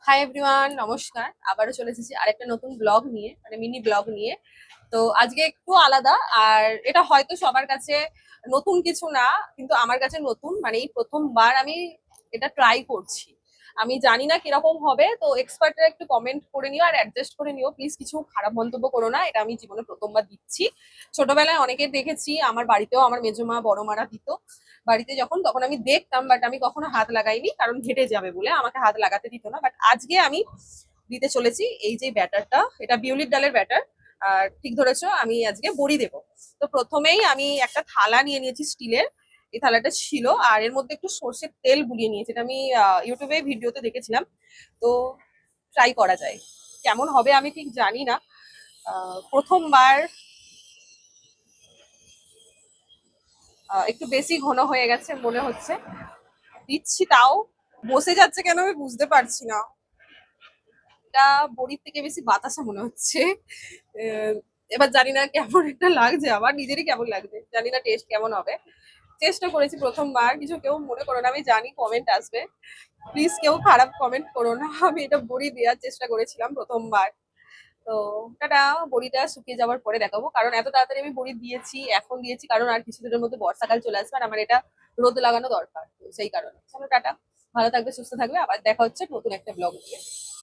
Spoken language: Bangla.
হাই এভরিওয়ান, নমস্কার। আবারও চলে এসেছি আরেকটা নতুন ব্লগ নিয়ে, মানে মিনি ব্লগ নিয়ে। তো আজকে একটু আলাদা। আর এটা হয়তো সবার কাছে নতুন কিছু না, কিন্তু আমার কাছে নতুন। মানে এই প্রথমবার আমি এটা ট্রাই করছি। আমি জানি না কিরকম হবে, তো এক্সপার্টরা একটু কমেন্ট করে নিও আর অ্যাডজাস্ট করে নিও প্লিজ। কিছু খারাপ মন্তব্য করো না, এটা আমি জীবনে প্রথমবার দিচ্ছি। ছোটবেলায় অনেকের দেখেছি, আমার বাড়িতেও আমার মেজমা বড় মারা দিত বাড়িতে যখন, তখন আমি দেখতাম, বাট আমি কখনো হাত লাগাইনি, কারণ ঘেটে যাবে বলে আমাকে হাত লাগাতে দিত না। বাট আজকে আমি দিতে চলেছি এই যে ব্যাটারটা, এটা বিউলির ডালের ব্যাটার। আর ঠিক ধরেছো, আমি আজকে বড়ি দেবো। তো প্রথমেই আমি একটা থালা নিয়ে নিয়েছি স্টিলের। এই থালাটা ছিল, আর এর মধ্যে একটু সর্ষের তেল বুলিয়ে নিয়েছি। এটা আমি ইউটিউবে ভিডিওতে দেখেছিলাম। তো ট্রাই করা যায়, কেমন হবে আমি ঠিক জানি না। প্রথমবার একটু বেশি ঘন হয়ে গেছে মনে হচ্ছে। দিচ্ছি তাও, বসে যাচ্ছে কেন আমি বুঝতে পারছি না। এটা বড়ির থেকে বেশি বাতাসা মনে হচ্ছে। আহ, এবার জানি না কেমন একটা লাগছে, আমার নিজেরই কেমন লাগছে, জানি না টেস্ট কেমন হবে। চেষ্টা করেছি প্রথমবার, কিছু কেউ মনে করো না, আমি জানি কমেন্ট আসবে। প্লিজ কেউ খারাপ কমেন্ট করো না। আমি এটা বড়ি দেওয়ার চেষ্টা করেছিলাম প্রথমবার। তো টাটা। বড়িটা শুকিয়ে যাওয়ার পরে দেখাবো, কারণ এত তাড়াতাড়ি আমি বড়ি দিয়েছি, এখন দিয়েছি কারণ আর কিছুদিনের মধ্যে বর্ষাকাল চলে আসবে, আর আমার এটা রোদ লাগানো দরকার, তো সেই কারণে। চলো টাটা, ভালো থাকবে, সুস্থ থাকবে, আবার দেখা হচ্ছে নতুন একটা ব্লগ নিয়ে।